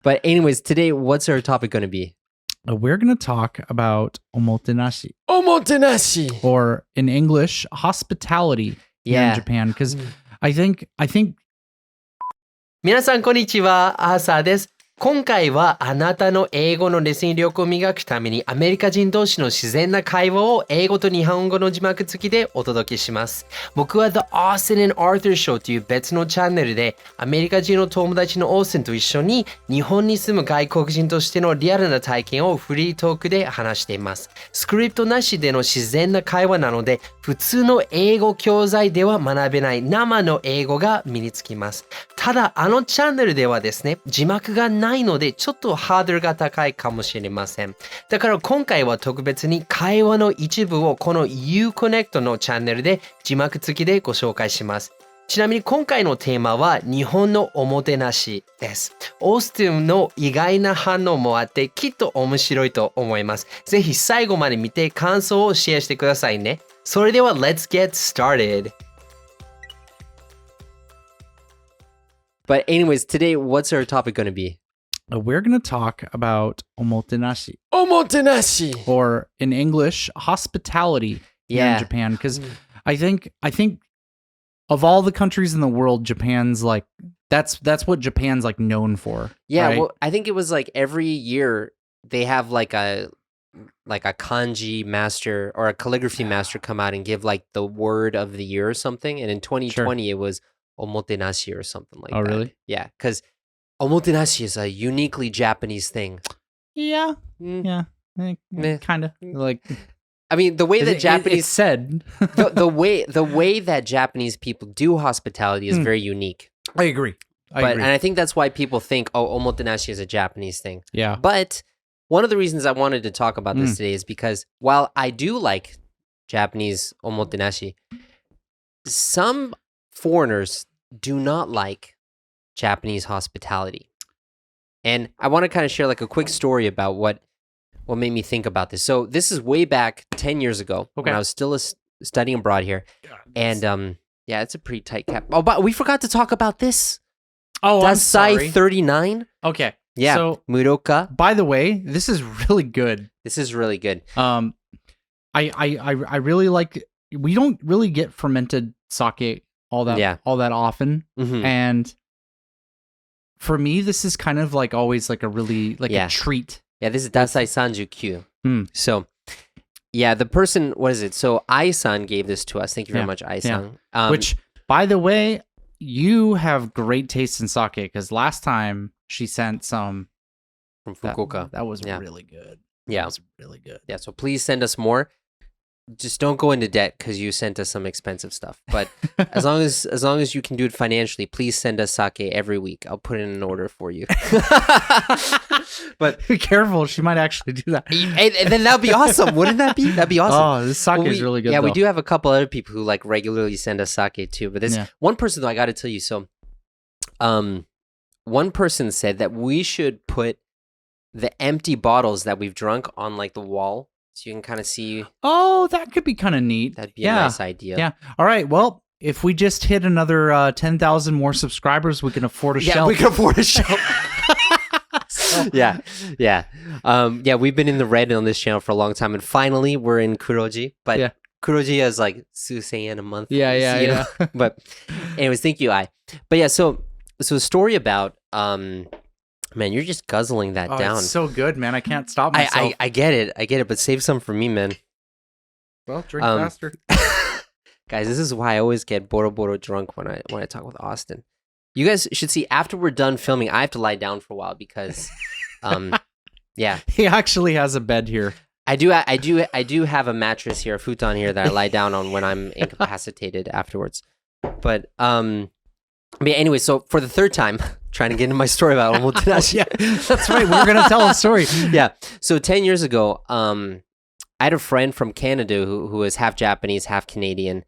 But anyways, today, what's our topic going to be? We're going to talk about omotenashi. Omotenashi! Or in English, hospitality here in Japan. Because I think... 皆さん、こんにちは。アーサーです。今回はあなたの英語のレッスン力を磨くためにアメリカ人同士の自然な会話を英語と日本語の字幕付きでお届けします。僕は The Austin and Arthur Show という別のチャンネルでアメリカ人の友達のオースティンと一緒に日本に住む外国人としてのリアルな体験をフリートークで話しています。スクリプトなしでの自然な会話なので普通の英語教材では学べない生の英語が身につきます。ただあのチャンネルではですね、字幕がないのでちょっとハードルが高いかもしれません。だから今回は特別に会話の一部をこの IU-Connect のチャンネルで字幕付きでご紹介します。ちなみに今回のテーマは日本のおもてなしです。オースティンの意外な反応もあってきっと面白いと思います。ぜひ最後まで見て感想をシェアしてくださいね。それでは Let's get started!But anyways, today, what's our topic going to be? We're going to talk about omotenashi. Omotenashi! Or in English, hospitality here in Japan. Because I think of all the countries in the world, Japan's like, that's what Japan's like known for. Yeah, right? Well, I think it was like every year they have like a kanji master or a calligraphy master come out and give like the word of the year or something. And in 2020, it was omotenashi or something like that. Oh, really? Yeah, because omotenashi is a uniquely Japanese thing. Yeah. Yeah. Kind of. Like, I mean, the way that Japanese it's said the way that Japanese people do hospitality is very unique. I agree. And I think that's why people think, oh, omotenashi is a Japanese thing. Yeah. But one of the reasons I wanted to talk about this today is because while I do like Japanese omotenashi, some foreigners do not like Japanese hospitality. And I want to kind of share like a quick story about what made me think about this. So this is way back 10 years ago when I was still studying abroad here. And yeah, it's a pretty tight cap. Oh, but we forgot to talk about this. Oh, I'm sorry. Dasai 39. Okay. Yeah. So, Muroka. by the way, this is really good. This is really good. I really like, we don't really get fermented sake all that often. Mm-hmm. And for me, this is kind of like always like a really like a treat. Yeah, this is Dasai 39. So yeah, the person, what is it? So Ai-san gave this to us. Thank you very much, Ai-san. Yeah. Which, by the way, you have great taste in sake because last time she sent some from Fukuoka. That was really good. Yeah. That was really good. Yeah, so please send us more. Just don't go into debt because you sent us some expensive stuff. But as long as you can do it financially, please send us sake every week. I'll put in an order for you. But be careful, she might actually do that. And then that'd be awesome. Wouldn't that be? That'd be awesome. Oh, this sake is really good. Yeah, though. We do have a couple other people who like regularly send us sake too. But this one person though, I got to tell you. So, one person said that we should put the empty bottles that we've drunk on like the wall. So you can kind of see. Oh, that could be kind of neat. That'd be a nice idea. Yeah. All right. Well, if we just hit another 10,000 more subscribers, we can afford a shelf. Yeah, we can afford a shelf. Yeah. We've been in the red on this channel for a long time, and finally we're in Kuroji. But Kuroji is like 2,000 yen a month. Yeah. But anyways, thank you, Ai. But yeah, so a story about man, you're just guzzling that down. It's so good, man. I can't stop myself. I get it, but save some for me, man. Well, drink faster. Guys, this is why I always get boro drunk when I talk with Austin. You guys should see after we're done filming, I have to lie down for a while because He actually has a bed here. I do have a mattress here, a futon here that I lie down on when I'm incapacitated afterwards. But anyway, so for the third time, trying to get into my story about omotenashi. That's right. We're going to tell a story. Yeah. So 10 years ago, I had a friend from Canada who was half Japanese, half Canadian,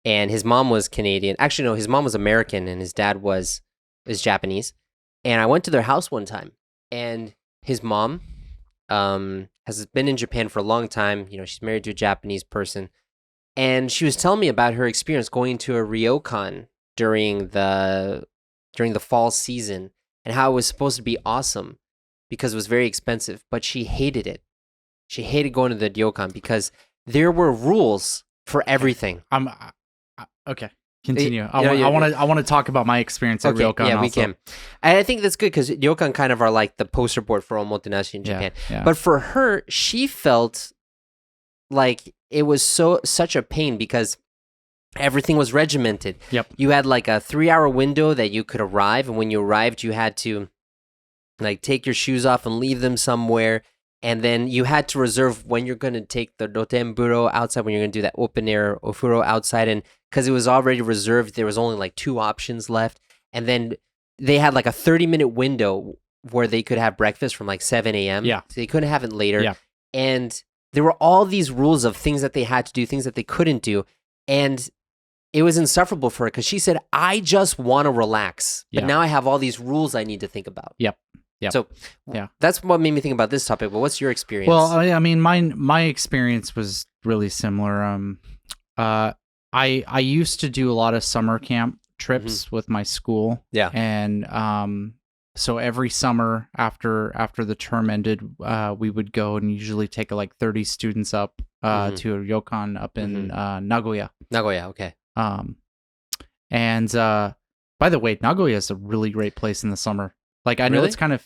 and his mom was Canadian. Actually, no, his mom was American and his dad is Japanese. And I went to their house one time, and his mom has been in Japan for a long time. You know, she's married to a Japanese person, and she was telling me about her experience going to a ryokan during the fall season and how it was supposed to be awesome because it was very expensive, but she hated it. She hated going to the ryokan because there were rules for everything. Okay. Continue. I want to talk about my experience at ryokan. Yeah, we can. And I think that's good because ryokan kind of are like the poster board for omotenashi in Japan. Yeah. But for her, she felt like it was such a pain because everything was regimented. Yep. You had like a 3-hour window that you could arrive, and when you arrived, you had to like take your shoes off and leave them somewhere. And then you had to reserve when you're going to take the rotenburo outside, when you're going to do that open air ofuro outside. And because it was already reserved, there was only like 2 options left. And then they had like a 30-minute window where they could have breakfast from like 7 a.m. Yeah. So they couldn't have it later. Yeah. And there were all these rules of things that they had to do, things that they couldn't do. And it was insufferable for her because she said, I just want to relax. But now I have all these rules I need to think about. Yep. Yeah. So that's what made me think about this topic. But what's your experience? Well, I mean, my experience was really similar. I used to do a lot of summer camp trips with my school. Yeah. And so every summer after the term ended, we would go and usually take like 30 students up to a ryokan up in Nagoya. Nagoya, okay. And by the way, Nagoya is a really great place in the summer. Like I know it's kind of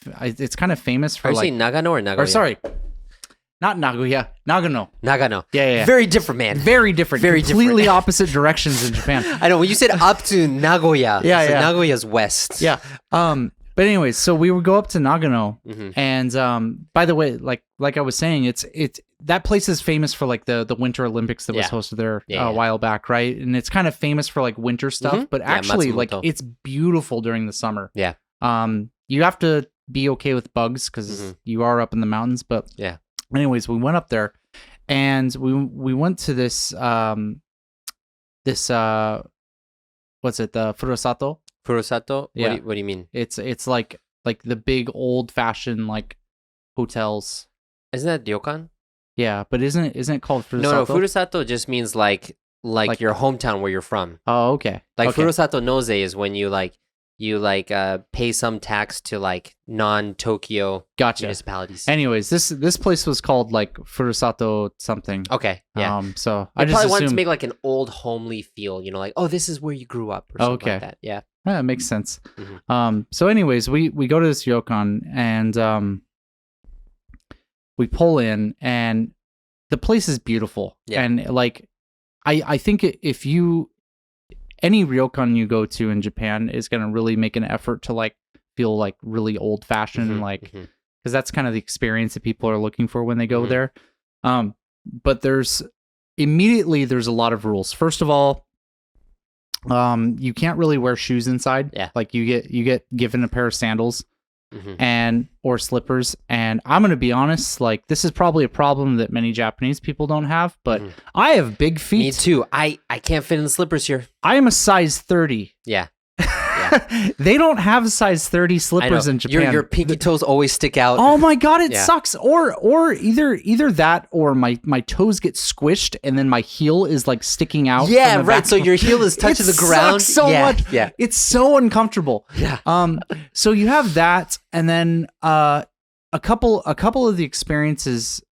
famous for Are you like saying Nagano or Nagoya? Or sorry, not Nagoya, Nagano. Nagano. Yeah. Very different, man. Very different. Completely opposite directions in Japan. I know. When you said up to Nagoya, Nagoya's west. Yeah. But anyways, so we would go up to Nagano, and by the way, like I was saying, it's that place is famous for like the Winter Olympics that was hosted there a while back, right? And it's kind of famous for like winter stuff, but actually, like it's beautiful during the summer. Yeah. You have to be okay with bugs because you are up in the mountains, but anyways, we went up there, and we went to this what's it, the Furusato? Furusato? Yeah. What do you mean? It's like the big old fashioned like hotels. Isn't that ryokan? Yeah, but isn't it called Furusato? No, Furusato just means like your hometown where you're from. Oh, okay. Like okay. Furusato Noze is when you pay some tax to like non-Tokyo municipalities. Anyways, this place was called like Furusato something. Okay, yeah. So I just probably wanted to make like an old homely feel, like, oh, this is where you grew up or something like that. Yeah. Yeah, it makes sense. So anyways, we go to this ryokan, and we pull in, and the place is beautiful. Yeah. And like I think if any ryokan you go to in Japan is going to really make an effort to like feel like really old fashioned, because that's kind of the experience that people are looking for when they go there. But there's a lot of rules. First of all, you can't really wear shoes inside. Yeah. Like you get given a pair of sandals or slippers. And I'm going to be honest, like this is probably a problem that many Japanese people don't have, but I have big feet. Me too. I can't fit in the slippers here. I am a size 30. Yeah. They don't have size 30 slippers in Japan. Your pinky toes always stick out. Oh my god, it sucks. Or either that or my toes get squished and then my heel is like sticking out. Yeah, right. So your heel is touching the ground. Sucks so much. Yeah. It's so uncomfortable. Yeah. So you have that, and then a couple of the experiences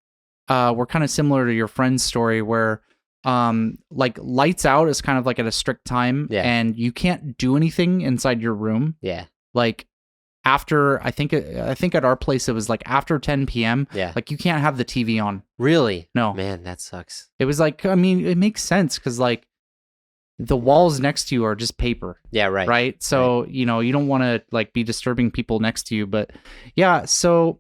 were kind of similar to your friend's story, where like lights out is kind of like at a strict time, and you can't do anything inside your room. Yeah. Like after I think at our place it was like after 10 p.m. Yeah. Like you can't have the TV on. Really? No. Man, that sucks. It was like, I mean, it makes sense because like the walls next to you are just paper. Yeah, right. Right? So, you don't want to like be disturbing people next to you, but yeah, so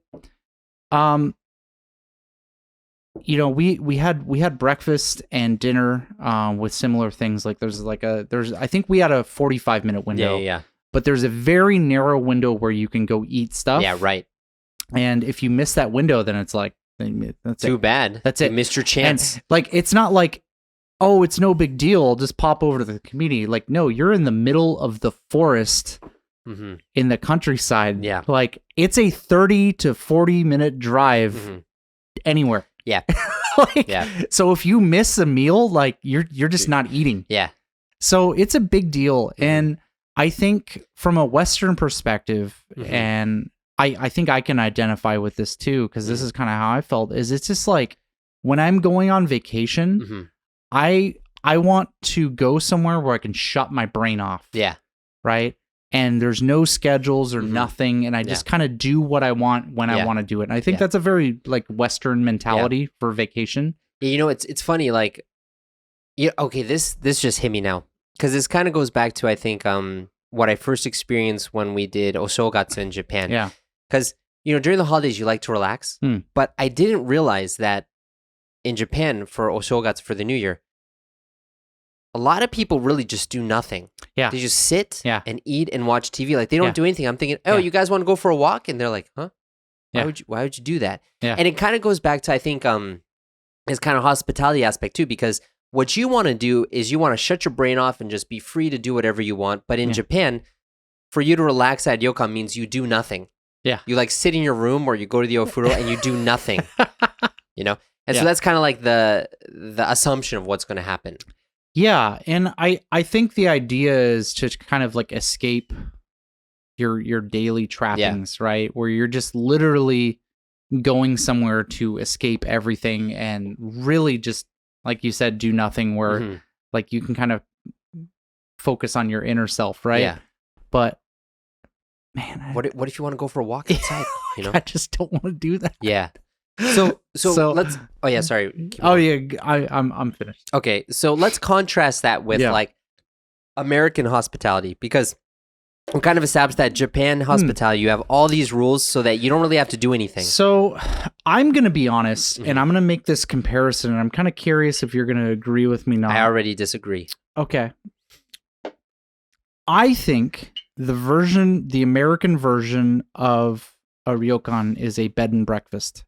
we had breakfast and dinner with similar things. Like I think we had a 45-minute window. Yeah. But there's a very narrow window where you can go eat stuff. Yeah, right. And if you miss that window, then it's like that's too bad. That's it. You missed your chance. And like it's not like, oh, it's no big deal, just pop over to the community. Like, no, you're in the middle of the forest in the countryside. Yeah. Like it's a 30 to 40-minute drive anywhere. Yeah. So if you miss a meal, like you're just not eating. Yeah. So it's a big deal. And I think from a Western perspective, Mm-hmm. and I think I can identify with this too, because this is kind of how I felt, is it's just like when I'm going on vacation, Mm-hmm. I want to go somewhere where I can shut my brain off. Yeah. Right? And there's no schedules or Mm-hmm. nothing, and I just kind of do what I want when I want to do it. And I think that's a very like Western mentality for vacation. You know, it's funny, like, okay, this just hit me now. Because this kind of goes back to, I think, what I first experienced when we did Oshogatsu in Japan. Yeah. Because, you know, during the holidays, you like to relax. But I didn't realize that in Japan, for Oshogatsu, for the New Year, a lot of people really just do nothing. Yeah. They just sit Yeah. and eat and watch TV. Like, they don't do anything. I'm thinking, oh, you guys want to go for a walk? And they're like, huh? Why would you do that? Yeah. And it kind of goes back to, I think, it's kind of hospitality aspect too, because what you want to do is you want to shut your brain off and just be free to do whatever you want. But in Japan, for you to relax at ryokan means you do nothing. Yeah. You like sit in your room or you go to the ofuro and you do nothing. You know? And so that's kind of like the assumption of what's going to happen. Yeah, and I think the idea is to kind of like escape your daily trappings, right? Where you're just literally going somewhere to escape everything and really just, like you said, do nothing, where like you can kind of focus on your inner self, right? Yeah. But man, What if you want to go for a walk outside? You know? I just don't want to do that. Yeah. So let's. Oh yeah, sorry. Keep Oh going. yeah, I'm finished. Okay, so let's contrast that with like American hospitality, because we kind of established that Japan hospitality, you have all these rules so that you don't really have to do anything. So I'm going to be honest, and I'm going to make this comparison, and I'm kind of curious if you're going to agree with me now. I already disagree. Okay. I think the American version of a ryokan is a bed and breakfast.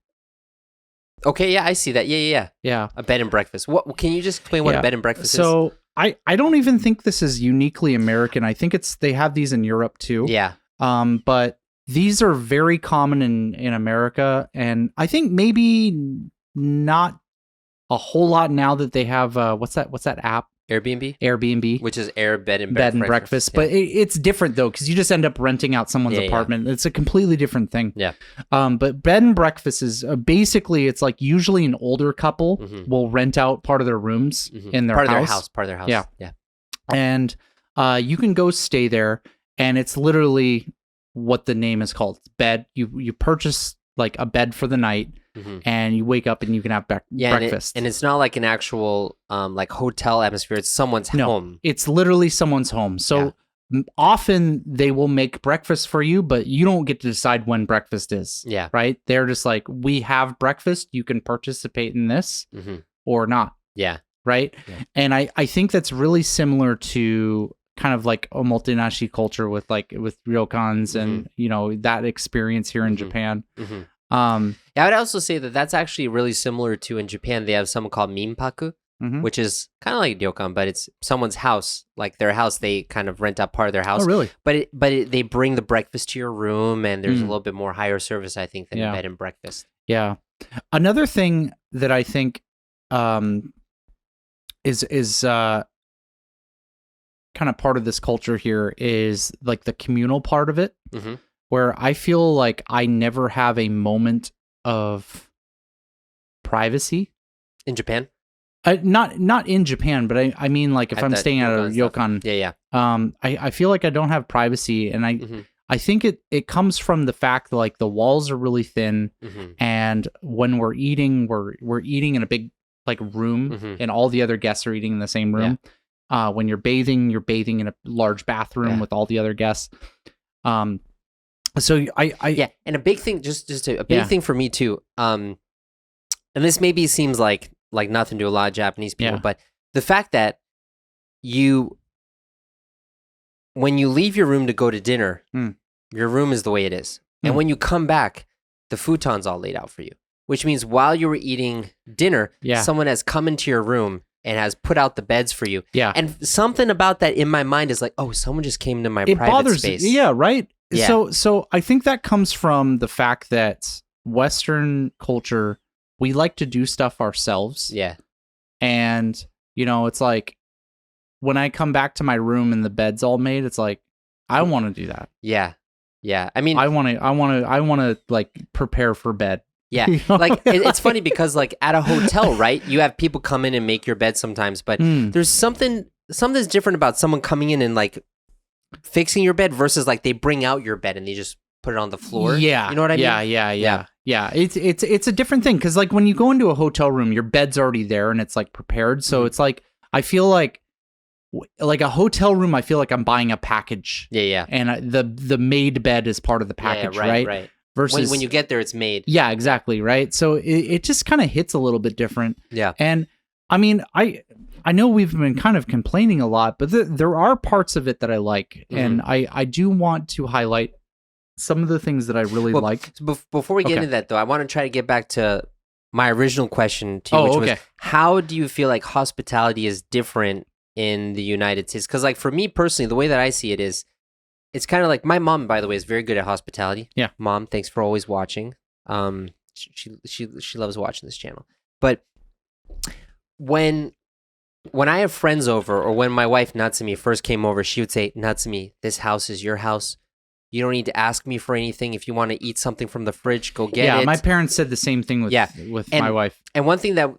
Okay, yeah, I see that. Yeah. A bed and breakfast. What can you just explain what a bed and breakfast is? So I don't even think this is uniquely American. I think they have these in Europe too. Yeah. But these are very common in America, and I think maybe not a whole lot now that they have what's that app? Airbnb, which is bed and breakfast. Yeah. But it's different though, because you just end up renting out someone's apartment. It's a completely different thing. Yeah. But bed and breakfast is basically, it's like usually an older couple will rent out part of their rooms in their house. Part of their house. Yeah. And you can go stay there, and it's literally what the name is called. It's bed. You purchase like a bed for the night, and you wake up and you can have breakfast. And it's not like an actual like hotel atmosphere. It's someone's home. It's literally someone's home. So often they will make breakfast for you, but you don't get to decide when breakfast is. Yeah. Right? They're just like, we have breakfast. You can participate in this or not. Yeah. Right? Yeah. And I think that's really similar to kind of like omotenashi culture with ryokans and, you know, that experience here in Japan. I would also say that that's actually really similar to, in Japan, they have something called minpaku, which is kind of like ryokan, but it's someone's house, like their house. They kind of rent out part of their house. Oh, really? But they bring the breakfast to your room, and there's a little bit more higher service, I think, than bed and breakfast. Yeah. Another thing that I think is kind of part of this culture here is like the communal part of it. Where I feel like I never have a moment of privacy in Japan. Not in Japan, but I mean like if I'm staying at a ryokan. I feel like I don't have privacy, and I think it comes from the fact that like the walls are really thin, and when we're eating in a big like room, and all the other guests are eating in the same room. When you're bathing in a large bathroom with all the other guests. So and a big thing, a big thing for me too. And this maybe seems like nothing to a lot of Japanese people, but the fact that when you leave your room to go to dinner, your room is the way it is, and when you come back, the futon's all laid out for you. Which means while you were eating dinner, someone has come into your room and has put out the beds for you. Yeah, and something about that in my mind is like, oh, someone just came into my private space. Yeah, right. Yeah. So I think that comes from the fact that Western culture, we like to do stuff ourselves. Yeah. And, you know, it's like when I come back to my room and the bed's all made, it's like, I want to do that. Yeah. I mean, I want to like prepare for bed. Yeah. Like it's funny because like at a hotel, right? You have people come in and make your bed sometimes, but there's something's different about someone coming in and like fixing your bed versus like they bring out your bed and they just put it on the floor. Yeah. You know what I mean? Yeah. It's a different thing because like when you go into a hotel room, your bed's already there and it's like prepared. So it's like I feel like a hotel room. I feel like I'm buying a package. Yeah. And the made bed is part of the package, right? Versus when you get there, it's made. Yeah, exactly. Right. So it just kind of hits a little bit different. Yeah. And I mean, I know we've been kind of complaining a lot, but there are parts of it that I like, and I do want to highlight some of the things that I really like. So before we get into that, though, I want to try to get back to my original question to you, which was, how do you feel like hospitality is different in the United States? Because like for me personally, the way that I see it is, it's kind of like my mom, by the way, is very good at hospitality. Yeah. Mom, thanks for always watching. She loves watching this channel. But when I have friends over, or when my wife Natsumi first came over, she would say, "Natsumi, this house is your house. You don't need to ask me for anything. If you want to eat something from the fridge, go get it." Yeah, my parents said the same thing with my wife. And one thing that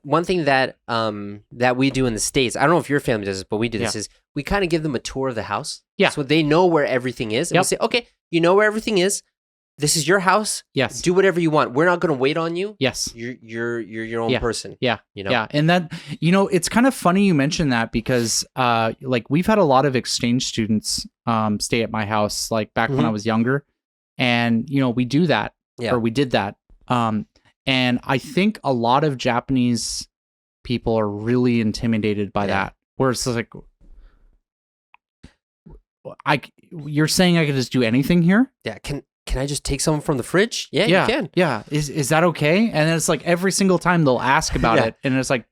we do in the States, I don't know if your family does this, but we do this, is we kind of give them a tour of the house. Yeah. So they know where everything is. And we say, okay, you know where everything is. This is your house. Yes. Do whatever you want. We're not going to wait on you. Yes. You're your own person. Yeah. You know? Yeah. And that, it's kind of funny you mentioned that because like we've had a lot of exchange students stay at my house like back when I was younger. And, we do that. Yeah. Or we did that. And I think a lot of Japanese people are really intimidated by that. Where it's like, you're saying I could just do anything here? Yeah. Can I just take someone from the fridge? Yeah, you can. Yeah. Is that okay? And then it's like every single time they'll ask about it. And it's like,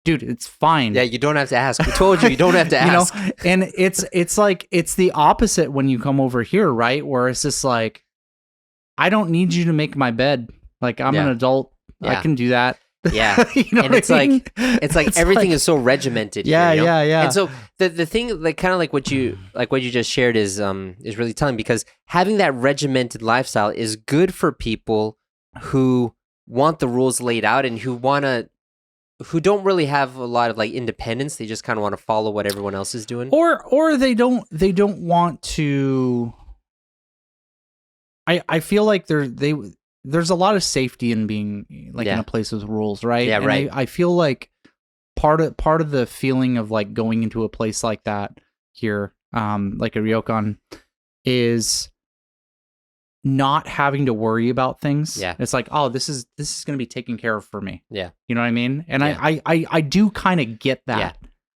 dude, it's fine. Yeah, you don't have to ask. We told you don't have to ask. And it's like, it's the opposite when you come over here, right? Where it's just like, I don't need you to make my bed. Like, I'm an adult. I can do that. Yeah. And it's like everything is so regimented. Yeah, here, yeah. And so the thing, like kind of like what you just shared is really telling, because having that regimented lifestyle is good for people who want the rules laid out and who don't really have a lot of like independence. They just kind of want to follow what everyone else is doing. Or they don't want to. I feel like there's a lot of safety in being like in a place with rules, right? Yeah, and right. I feel like part of the feeling of like going into a place like that here, like a ryokan, is not having to worry about things. Yeah. It's like, oh, this is going to be taken care of for me. Yeah. You know what I mean? And I do kind of get that. Yeah.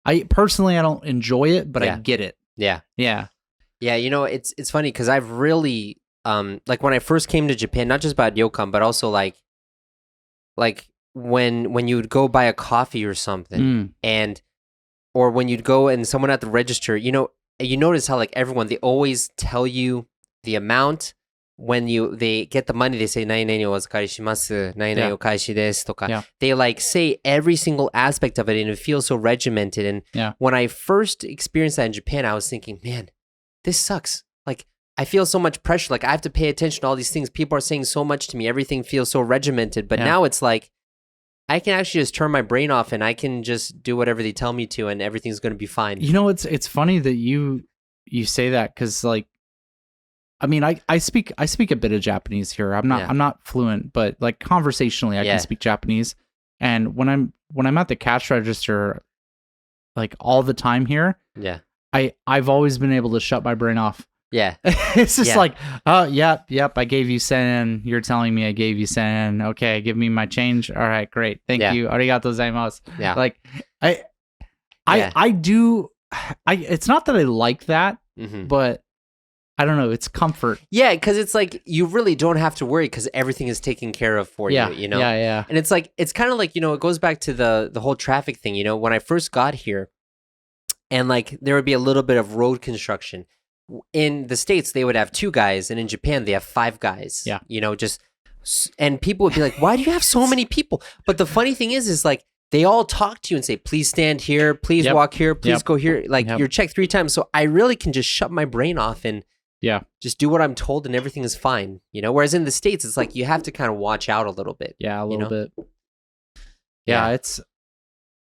I personally don't enjoy it, but I get it. Yeah. Yeah. Yeah. It's funny because I've really, like when I first came to Japan, not just about ryokan, but also like when you would go buy a coffee or something, or when you'd go and someone at the register, you notice how like everyone, they always tell you the amount. When they get the money, they say, "nai o azukari shimasu, nai o kaishi desu," toka. They like say every single aspect of it, and it feels so regimented. And when I first experienced that in Japan, I was thinking, man, this sucks. Like, I feel so much pressure. Like, I have to pay attention to all these things. People are saying so much to me. Everything feels so regimented. But now it's like, I can actually just turn my brain off and I can just do whatever they tell me to, and everything's going to be fine. It's funny that you say that, because like, I mean, I speak a bit of Japanese here. I'm not fluent, but like conversationally, I can speak Japanese. And when I'm at the cash register, like all the time here, I've always been able to shut my brain off. Yeah. It's just like, oh, yep, I gave you sen. You're telling me I gave you sen. Okay, give me my change. All right, great. Thank you. Arigato gozaimasu. Yeah. Like, I do. It's not that I like that, but I don't know. It's comfort. Yeah, because it's like you really don't have to worry because everything is taken care of for you. You know. Yeah. And it's like it's kind of like it goes back to the whole traffic thing. When I first got here, and like there would be a little bit of road construction. In the States, they would have 2 guys, and in Japan, they have 5 guys. Yeah. And people would be like, "Why do you have so many people?" But the funny thing is like they all talk to you and say, "Please stand here, please walk here, please go here." Like you're checked 3 times, so I really can just shut my brain off and Yeah. Just do what I'm told and everything is fine, you know? Whereas in the States, it's like you have to kind of watch out a little bit. Yeah, a little bit. Yeah. It's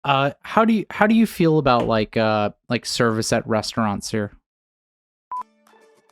how do you feel about like service at restaurants here?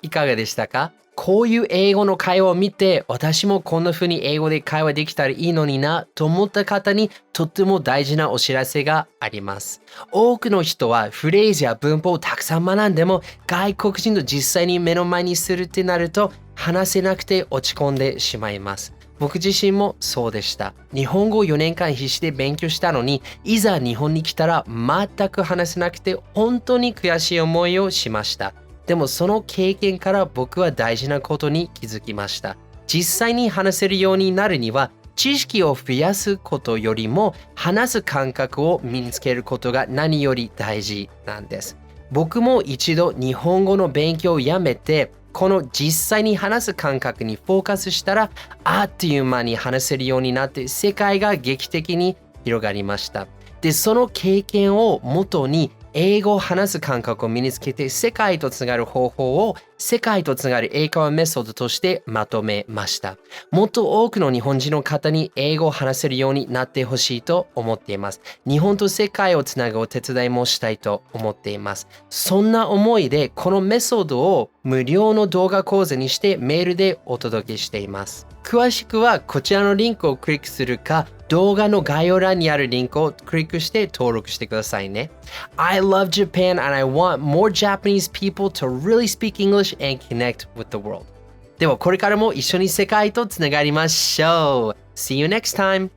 いかがでしたか？こういう英語の会話を見て、私もこんな風に英語で会話できたらいいのになと思った方にとっても大事なお知らせがあります。多くの人はフレーズや文法をたくさん学んでも、外国人と実際に目の前にするってなると話せなくて落ち込んでしまいます。僕自身もそうでした。日本語を4年間必死で勉強したのに、いざ日本に来たら全く話せなくて本当に悔しい思いをしました。でもその経験から僕は大事なことに気づきました。実際に話せるようになるには、知識を増やすことよりも話す感覚を身につけることが何より大事なんです。僕も一度日本語の勉強をやめて、この実際に話す感覚にフォーカスしたら、あっという間に話せるようになって世界が劇的に広がりました。で、その経験をもとに英語を話す感覚を身につけて世界とつながる方法を世界とつながる英会話メソッドとしてまとめました。もっと多くの日本人の方に英語を話せるようになってほしいと思っています。日本と世界をつなぐお手伝いもしたいと思っています。そんな思いでこのメソッドを無料の動画講座にしてメールでお届けしています。詳しくはこちらのリンクをクリックするか、動画の概要欄にあるリンクをクリックして登録してくださいね。I love Japan and I want more Japanese people to really speak English and connect with the world. ではこれからも一緒に世界とつながりましょう。See you next time!